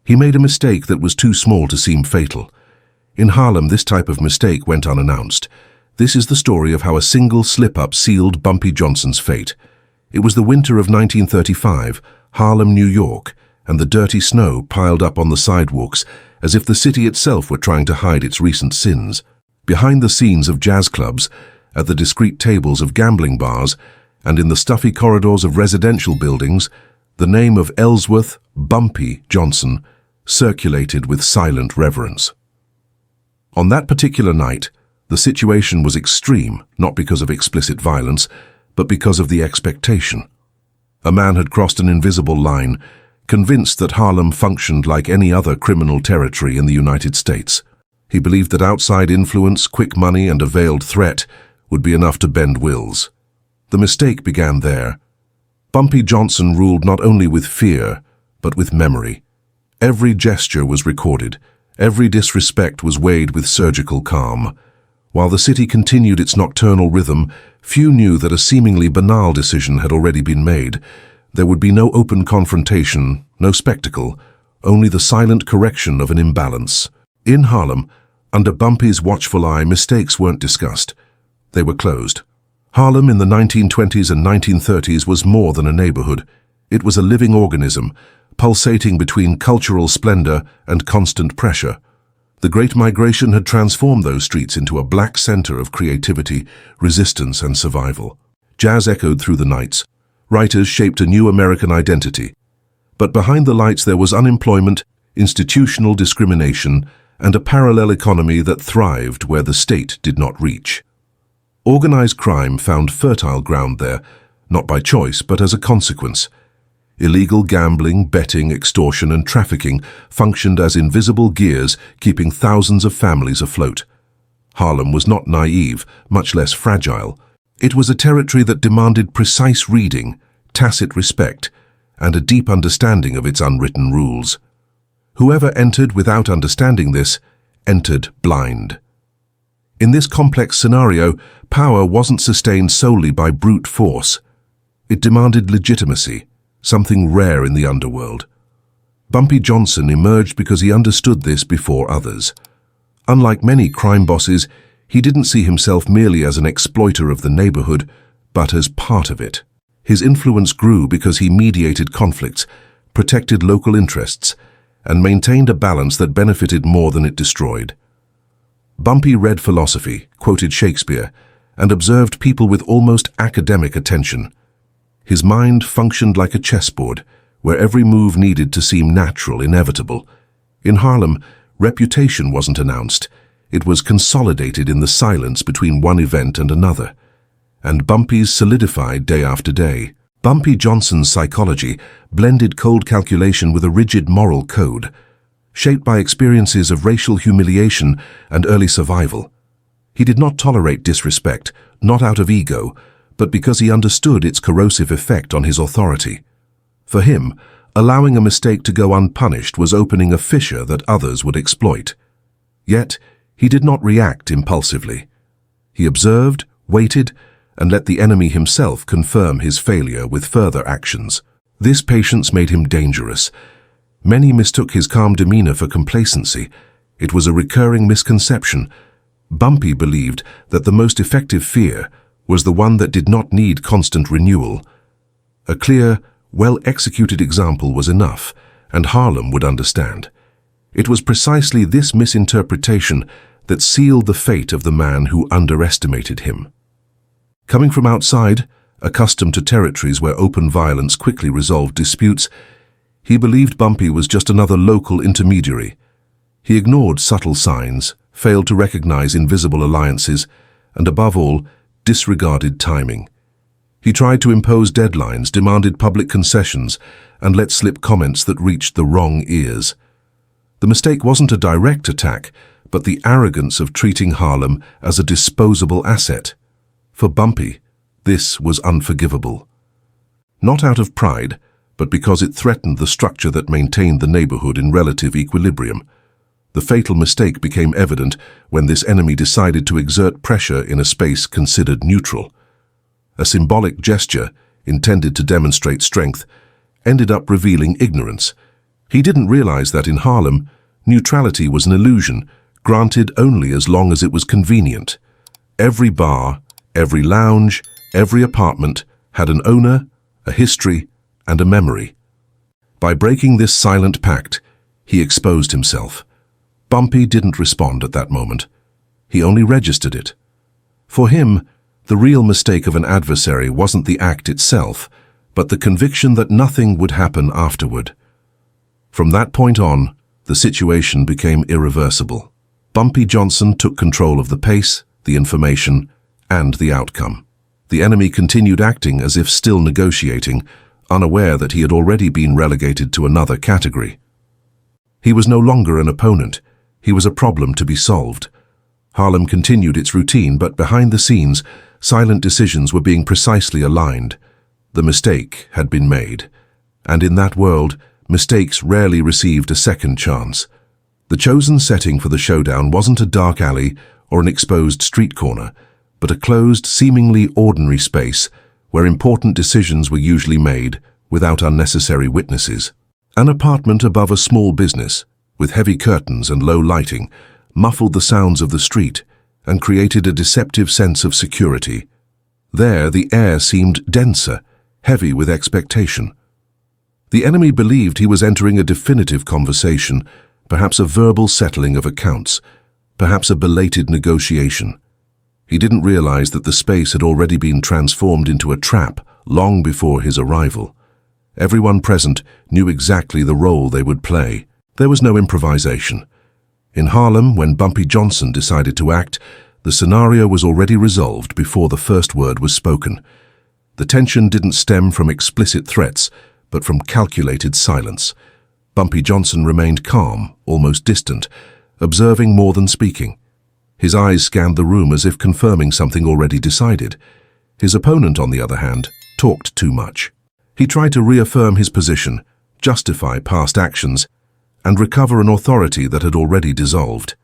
He made a mistake that was too small to seem fatal. In Harlem, this type of mistake went unannounced. This is the story of how a single slip-up sealed Bumpy Johnson's fate. It was the winter of 1935, Harlem, New York, and the dirty snow piled up on the sidewalks as if the city itself were trying to hide its recent sins. Behind the scenes of jazz clubs, at the discreet tables of gambling bars, and in the stuffy corridors of residential buildings, the name of Ellsworth Bumpy Johnson circulated with silent reverence. On that particular night, the situation was extreme, not because of explicit violence, but because of the expectation. A man had crossed an invisible line, convinced that Harlem functioned like any other criminal territory in the United States. He believed that outside influence, quick money, and a veiled threat would be enough to bend wills. The mistake began there. Bumpy Johnson ruled not only with fear, but with memory. Every gesture was recorded. Every disrespect was weighed with surgical calm. While the city continued its nocturnal rhythm, few knew that a seemingly banal decision had already been made. There would be no open confrontation, no spectacle, only the silent correction of an imbalance. In Harlem, under Bumpy's watchful eye, mistakes weren't discussed. They were closed. Harlem in the 1920s and 1930s was more than a neighborhood. It was a living organism, pulsating between cultural splendor and constant pressure. The Great Migration had transformed those streets into a black center of creativity, resistance, and survival. Jazz echoed through the nights. Writers shaped a new American identity. But behind the lights there was unemployment, institutional discrimination, and a parallel economy that thrived where the state did not reach. Organized crime found fertile ground there, not by choice but as a consequence. Illegal gambling, betting, extortion, and trafficking functioned as invisible gears, keeping thousands of families afloat. Harlem was not naive, much less fragile. It was a territory that demanded precise reading, tacit respect, and a deep understanding of its unwritten rules. Whoever entered without understanding this entered blind. In this complex scenario, power wasn't sustained solely by brute force. It demanded legitimacy, something rare in the underworld. Bumpy Johnson emerged because he understood this before others. Unlike many crime bosses, he didn't see himself merely as an exploiter of the neighborhood, but as part of it. His influence grew because he mediated conflicts, protected local interests, and maintained a balance that benefited more than it destroyed. Bumpy read philosophy, quoted Shakespeare, and observed people with almost academic attention. His mind functioned like a chessboard, where every move needed to seem natural, inevitable. In Harlem, reputation wasn't announced. It was consolidated in the silence between one event and another. And Bumpy's solidified day after day. Bumpy Johnson's psychology blended cold calculation with a rigid moral code, shaped by experiences of racial humiliation and early survival. He did not tolerate disrespect, not out of ego, but because he understood its corrosive effect on his authority. For him, allowing a mistake to go unpunished was opening a fissure that others would exploit. Yet, he did not react impulsively. He observed, waited, and let the enemy himself confirm his failure with further actions. This patience made him dangerous. Many mistook his calm demeanor for complacency. It was a recurring misconception. Bumpy believed that the most effective fear was the one that did not need constant renewal. A clear, well-executed example was enough, and Harlem would understand. It was precisely this misinterpretation that sealed the fate of the man who underestimated him. Coming from outside, accustomed to territories where open violence quickly resolved disputes, he believed Bumpy was just another local intermediary. He ignored subtle signs, failed to recognize invisible alliances, and above all, disregarded timing. He tried to impose deadlines, demanded public concessions, and let slip comments that reached the wrong ears. The mistake wasn't a direct attack, but the arrogance of treating Harlem as a disposable asset. For Bumpy, this was unforgivable. Not out of pride, but because it threatened the structure that maintained the neighborhood in relative equilibrium. The fatal mistake became evident when this enemy decided to exert pressure in a space considered neutral. A symbolic gesture, intended to demonstrate strength, ended up revealing ignorance. He didn't realize that in Harlem, neutrality was an illusion, granted only as long as it was convenient. Every bar, every lounge, every apartment had an owner, a history, and a memory. By breaking this silent pact, he exposed himself. Bumpy didn't respond at that moment. He only registered it. For him, the real mistake of an adversary wasn't the act itself, but the conviction that nothing would happen afterward. From that point on, the situation became irreversible. Bumpy Johnson took control of the pace, the information, and the outcome. The enemy continued acting as if still negotiating, unaware that he had already been relegated to another category. He was no longer an opponent. He was a problem to be solved. Harlem continued its routine, but behind the scenes, silent decisions were being precisely aligned. The mistake had been made. And in that world, mistakes rarely received a second chance. The chosen setting for the showdown wasn't a dark alley or an exposed street corner, but a closed, seemingly ordinary space where important decisions were usually made without unnecessary witnesses. An apartment above a small business, with heavy curtains and low lighting, muffled the sounds of the street and created a deceptive sense of security. There, the air seemed denser, heavy with expectation. The enemy believed he was entering a definitive conversation, perhaps a verbal settling of accounts, perhaps a belated negotiation. He didn't realize that the space had already been transformed into a trap long before his arrival. Everyone present knew exactly the role they would play. There was no improvisation. In Harlem, when Bumpy Johnson decided to act, the scenario was already resolved before the first word was spoken. The tension didn't stem from explicit threats, but from calculated silence. Bumpy Johnson remained calm, almost distant, observing more than speaking. His eyes scanned the room as if confirming something already decided. His opponent, on the other hand, talked too much. He tried to reaffirm his position, justify past actions, and recover an authority that had already dissolved.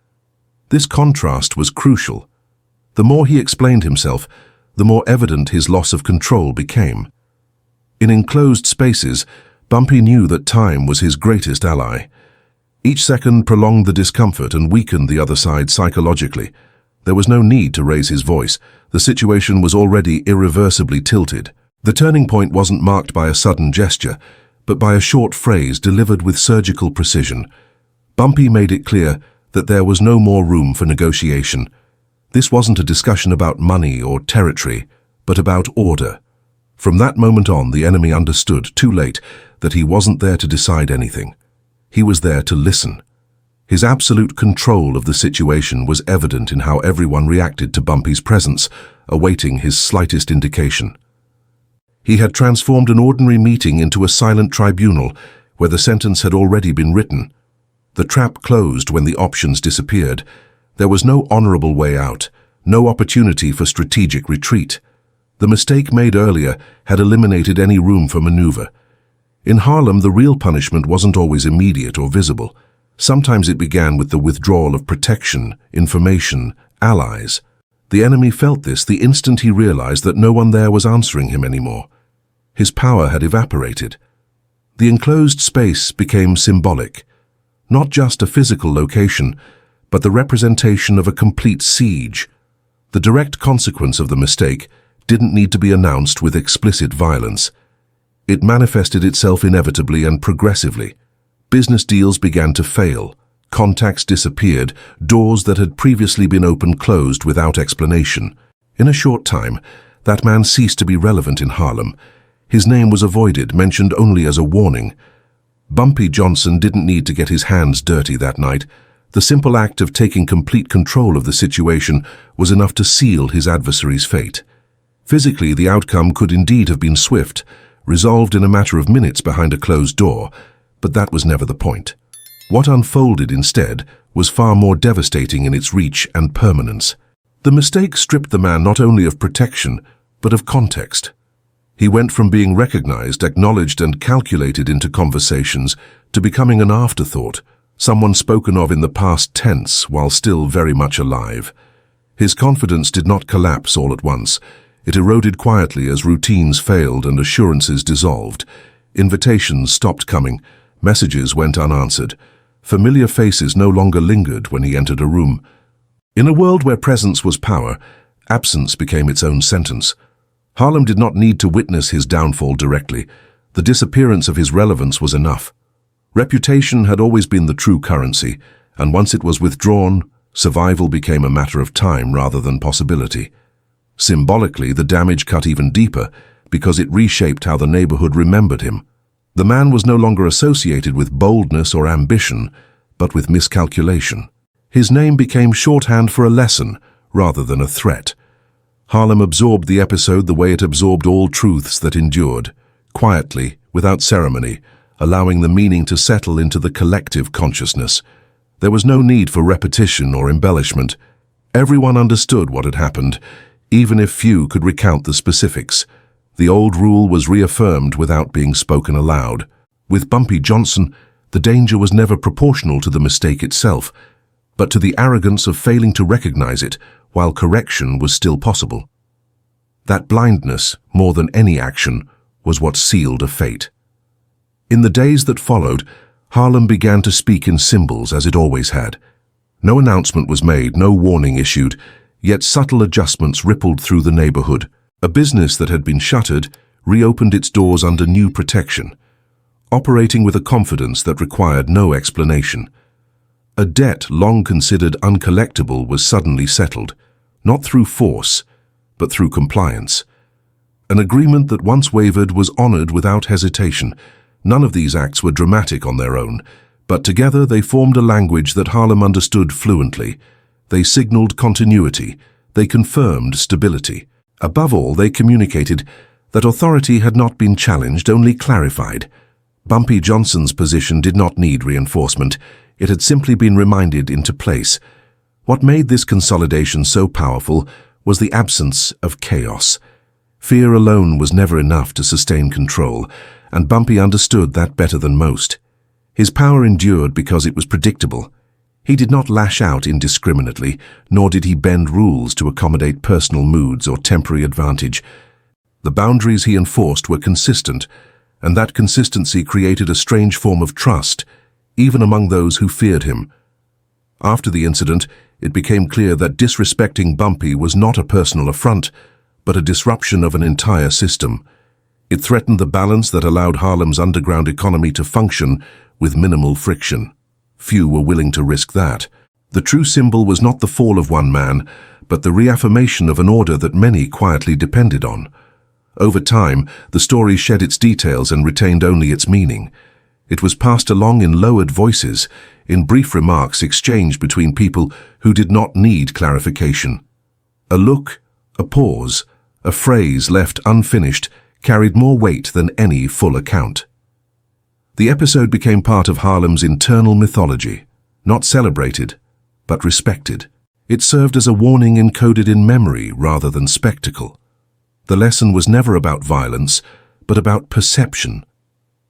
This contrast was crucial. The more he explained himself, the more evident his loss of control became. In enclosed spaces, Bumpy knew that time was his greatest ally. Each second prolonged the discomfort and weakened the other side psychologically. There was no need to raise his voice. The situation was already irreversibly tilted. The turning point wasn't marked by a sudden gesture, but by a short phrase delivered with surgical precision. Bumpy made it clear that there was no more room for negotiation. This wasn't a discussion about money or territory, but about order. From that moment on, the enemy understood, too late, that he wasn't there to decide anything. He was there to listen. His absolute control of the situation was evident in how everyone reacted to Bumpy's presence, awaiting his slightest indication. He had transformed an ordinary meeting into a silent tribunal where the sentence had already been written. The trap closed when the options disappeared. There was no honorable way out, no opportunity for strategic retreat. The mistake made earlier had eliminated any room for maneuver. In Harlem, the real punishment wasn't always immediate or visible. Sometimes it began with the withdrawal of protection, information, allies. The enemy felt this the instant he realized that no one there was answering him anymore. His power had evaporated. The enclosed space became symbolic, not just a physical location, but the representation of a complete siege. The direct consequence of the mistake didn't need to be announced with explicit violence. It manifested itself inevitably and progressively. Business deals began to fail. Contacts disappeared. Doors that had previously been open closed without explanation. In a short time, that man ceased to be relevant in Harlem. His name was avoided, mentioned only as a warning. Bumpy Johnson didn't need to get his hands dirty that night. The simple act of taking complete control of the situation was enough to seal his adversary's fate. Physically, the outcome could indeed have been swift, resolved in a matter of minutes behind a closed door, but that was never the point. What unfolded instead was far more devastating in its reach and permanence. The mistake stripped the man not only of protection, but of context. He went from being recognized, acknowledged, and calculated into conversations to becoming an afterthought, someone spoken of in the past tense while still very much alive. His confidence did not collapse all at once. It eroded quietly as routines failed and assurances dissolved. Invitations stopped coming. Messages went unanswered. Familiar faces no longer lingered when he entered a room. In a world where presence was power, absence became its own sentence. Harlem did not need to witness his downfall directly. The disappearance of his relevance was enough. Reputation had always been the true currency, and once it was withdrawn, survival became a matter of time rather than possibility. Symbolically, the damage cut even deeper because it reshaped how the neighborhood remembered him. The man was no longer associated with boldness or ambition, but with miscalculation. His name became shorthand for a lesson rather than a threat. Harlem absorbed the episode the way it absorbed all truths that endured, quietly, without ceremony, allowing the meaning to settle into the collective consciousness. There was no need for repetition or embellishment. Everyone understood what had happened, even if few could recount the specifics. The old rule was reaffirmed without being spoken aloud. With Bumpy Johnson, the danger was never proportional to the mistake itself, but to the arrogance of failing to recognize it while correction was still possible. That blindness, more than any action, was what sealed a fate. In the days that followed, Harlem began to speak in symbols as it always had. No announcement was made, no warning issued, yet subtle adjustments rippled through the neighborhood. A business that had been shuttered reopened its doors under new protection, operating with a confidence that required no explanation. A debt long considered uncollectible was suddenly settled, not through force, but through compliance. An agreement that once wavered was honored without hesitation. None of these acts were dramatic on their own, but together they formed a language that Harlem understood fluently. They signaled continuity. They confirmed stability. Above all, they communicated that authority had not been challenged, only clarified. Bumpy Johnson's position did not need reinforcement. It had simply been reminded into place. What made this consolidation so powerful was the absence of chaos. Fear alone was never enough to sustain control, and Bumpy understood that better than most. His power endured because it was predictable. He did not lash out indiscriminately, nor did he bend rules to accommodate personal moods or temporary advantage. The boundaries he enforced were consistent, and that consistency created a strange form of trust, even among those who feared him. After the incident, it became clear that disrespecting Bumpy was not a personal affront, but a disruption of an entire system. It threatened the balance that allowed Harlem's underground economy to function with minimal friction. Few were willing to risk that. The true symbol was not the fall of one man, but the reaffirmation of an order that many quietly depended on. Over time, the story shed its details and retained only its meaning. It was passed along in lowered voices, in brief remarks exchanged between people who did not need clarification. A look, a pause, a phrase left unfinished carried more weight than any full account. The episode became part of Harlem's internal mythology, not celebrated, but respected. It served as a warning encoded in memory rather than spectacle. The lesson was never about violence, but about perception,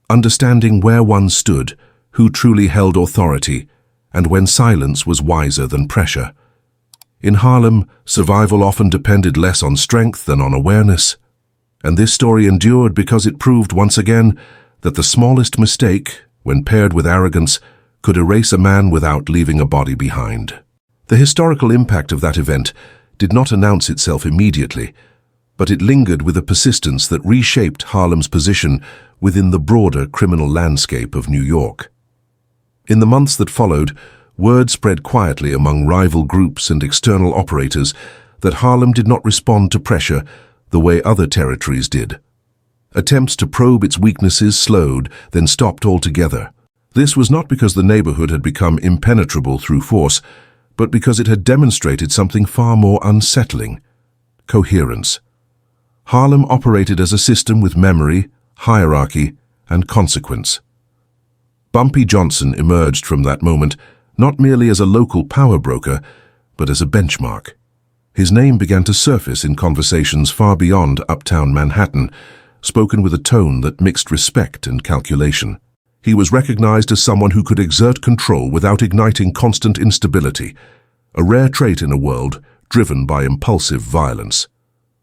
understanding where one stood, who truly held authority, and when silence was wiser than pressure. In Harlem, survival often depended less on strength than on awareness, and this story endured because it proved once again that the smallest mistake, when paired with arrogance, could erase a man without leaving a body behind. The historical impact of that event did not announce itself immediately, but it lingered with a persistence that reshaped Harlem's position within the broader criminal landscape of New York. In the months that followed, word spread quietly among rival groups and external operators that Harlem did not respond to pressure the way other territories did. Attempts to probe its weaknesses slowed, then stopped altogether. This was not because the neighborhood had become impenetrable through force, but because it had demonstrated something far more unsettling: coherence. Harlem operated as a system with memory, hierarchy, and consequence. Bumpy Johnson emerged from that moment not merely as a local power broker, but as a benchmark. His name began to surface in conversations far beyond uptown Manhattan, spoken with a tone that mixed respect and calculation. He was recognized as someone who could exert control without igniting constant instability, a rare trait in a world driven by impulsive violence.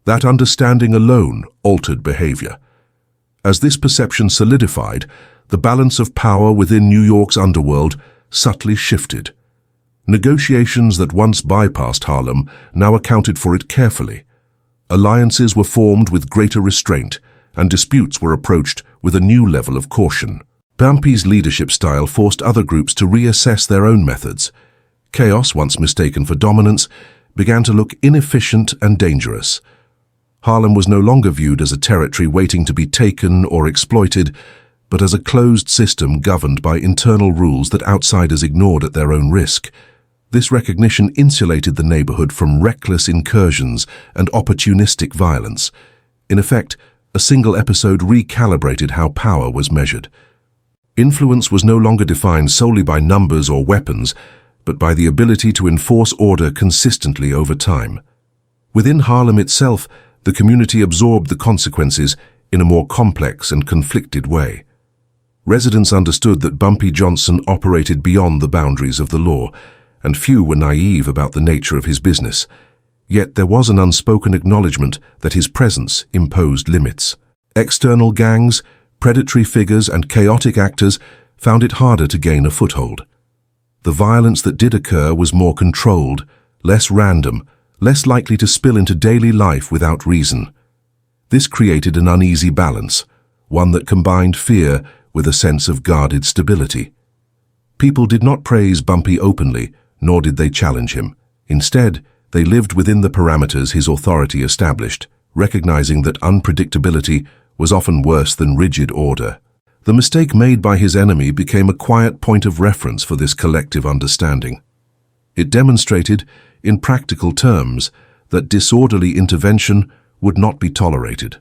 That understanding alone altered behavior. As this perception solidified, The balance of power within New York's underworld subtly shifted. Negotiations that once bypassed Harlem now accounted for it carefully. Alliances were formed with greater restraint, and disputes were approached with a new level of caution. Bumpy's leadership style forced other groups to reassess their own methods. Chaos, once mistaken for dominance, began to look inefficient and dangerous. Harlem was no longer viewed as a territory waiting to be taken or exploited, but as a closed system governed by internal rules that outsiders ignored at their own risk. This recognition insulated the neighborhood from reckless incursions and opportunistic violence. In effect, a single episode recalibrated how power was measured. Influence was no longer defined solely by numbers or weapons, but by the ability to enforce order consistently over time. Within Harlem itself, the community absorbed the consequences in a more complex and conflicted way. Residents understood that Bumpy Johnson operated beyond the boundaries of the law, and few were naive about the nature of his business. Yet there was an unspoken acknowledgement that his presence imposed limits. External gangs, predatory figures, and chaotic actors found it harder to gain a foothold. The violence that did occur was more controlled, less random, less likely to spill into daily life without reason. This created an uneasy balance, one that combined fear with a sense of guarded stability. People did not praise Bumpy openly, nor did they challenge him. Instead, they lived within the parameters his authority established, recognizing that unpredictability was often worse than rigid order. The mistake made by his enemy became a quiet point of reference for this collective understanding. It demonstrated, in practical terms, that disorderly intervention would not be tolerated.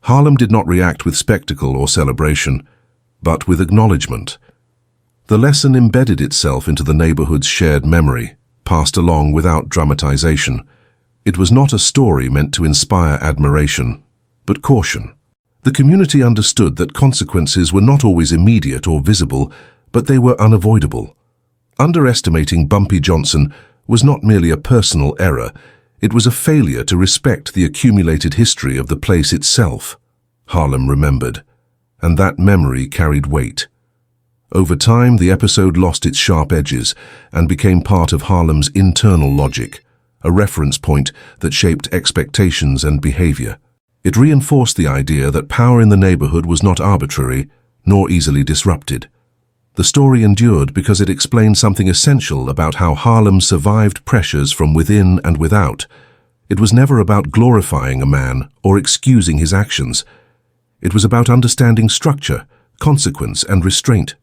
Harlem did not react with spectacle or celebration, but with acknowledgement. The lesson embedded itself into the neighborhood's shared memory, passed along without dramatization. It was not a story meant to inspire admiration, but caution. The community understood that consequences were not always immediate or visible, but they were unavoidable. Underestimating Bumpy Johnson was not merely a personal error, it was a failure to respect the accumulated history of the place itself. Harlem remembered, and that memory carried weight. Over time, the episode lost its sharp edges and became part of Harlem's internal logic, a reference point that shaped expectations and behavior. It reinforced the idea that power in the neighborhood was not arbitrary, nor easily disrupted. The story endured because it explained something essential about how Harlem survived pressures from within and without. It was never about glorifying a man or excusing his actions. It was about understanding structure, consequence, and restraint.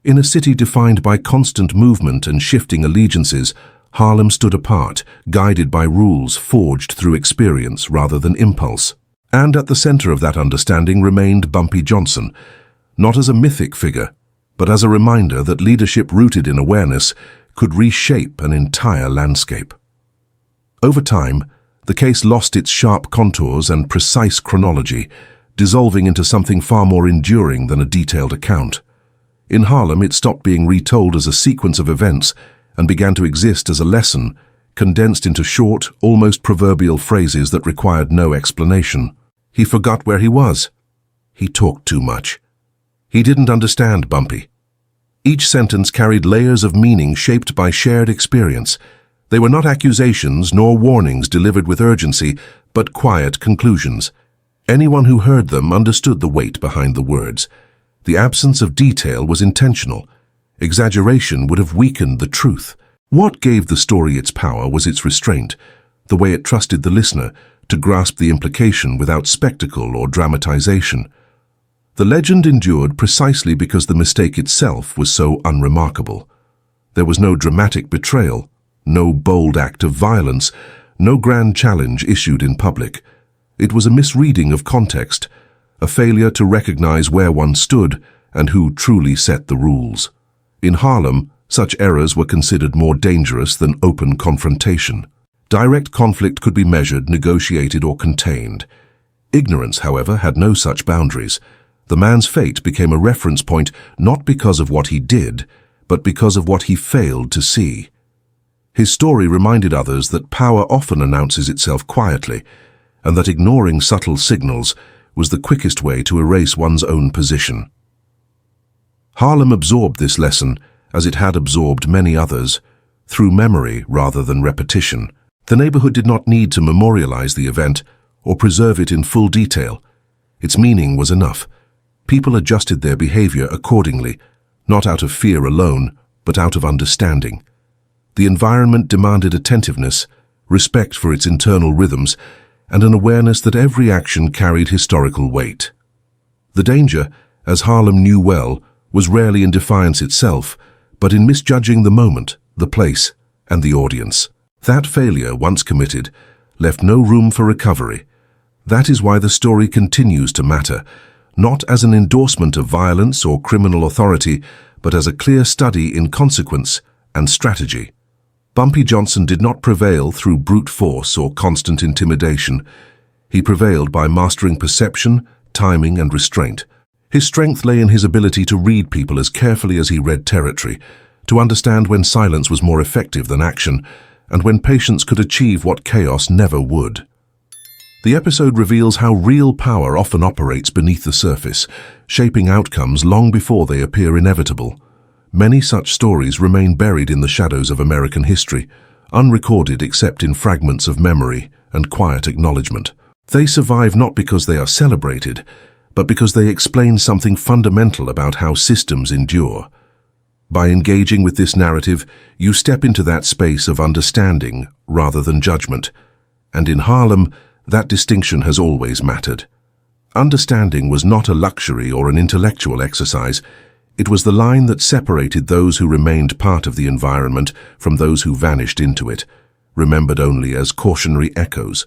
In a city defined by constant movement and shifting allegiances, Harlem stood apart, guided by rules forged through experience rather than impulse. And at the center of that understanding remained Bumpy Johnson, not as a mythic figure, but as a reminder that leadership rooted in awareness could reshape an entire landscape. Over time, the case lost its sharp contours and precise chronology, dissolving into something far more enduring than a detailed account. In Harlem, it stopped being retold as a sequence of events and began to exist as a lesson, condensed into short, almost proverbial phrases that required no explanation. He forgot where he was. He talked too much. He didn't understand Bumpy. Each sentence carried layers of meaning shaped by shared experience. They were not accusations nor warnings delivered with urgency, but quiet conclusions. Anyone who heard them understood the weight behind the words. The absence of detail was intentional. Exaggeration would have weakened the truth. What gave the story its power was its restraint, the way it trusted the listener to grasp the implication without spectacle or dramatization. The legend endured precisely because the mistake itself was so unremarkable. There was no dramatic betrayal, no bold act of violence, no grand challenge issued in public. It was a misreading of context, a failure to recognize where one stood and who truly set the rules. In Harlem, such errors were considered more dangerous than open confrontation. Direct conflict could be measured, negotiated, or contained. Ignorance, however, had no such boundaries. The man's fate became a reference point not because of what he did, but because of what he failed to see. His story reminded others that power often announces itself quietly, and that ignoring subtle signals was the quickest way to erase one's own position. Harlem absorbed this lesson, as it had absorbed many others, through memory rather than repetition. The neighborhood did not need to memorialize the event or preserve it in full detail. Its meaning was enough. People adjusted their behavior accordingly, not out of fear alone, but out of understanding. The environment demanded attentiveness, respect for its internal rhythms, and an awareness that every action carried historical weight. The danger, as Harlem knew well, was rarely in defiance itself, but in misjudging the moment, the place, and the audience. That failure, once committed, left no room for recovery. That is why the story continues to matter, not as an endorsement of violence or criminal authority, but as a clear study in consequence and strategy. Bumpy Johnson did not prevail through brute force or constant intimidation. He prevailed by mastering perception, timing, and restraint. His strength lay in his ability to read people as carefully as he read territory, to understand when silence was more effective than action, and when patience could achieve what chaos never would. The episode reveals how real power often operates beneath the surface, shaping outcomes long before they appear inevitable. Many such stories remain buried in the shadows of American history, unrecorded except in fragments of memory and quiet acknowledgement. They survive not because they are celebrated, but because they explain something fundamental about how systems endure. By engaging with this narrative, you step into that space of understanding rather than judgment. And in Harlem, that distinction has always mattered. Understanding was not a luxury or an intellectual exercise. It was the line that separated those who remained part of the environment from those who vanished into it, remembered only as cautionary echoes.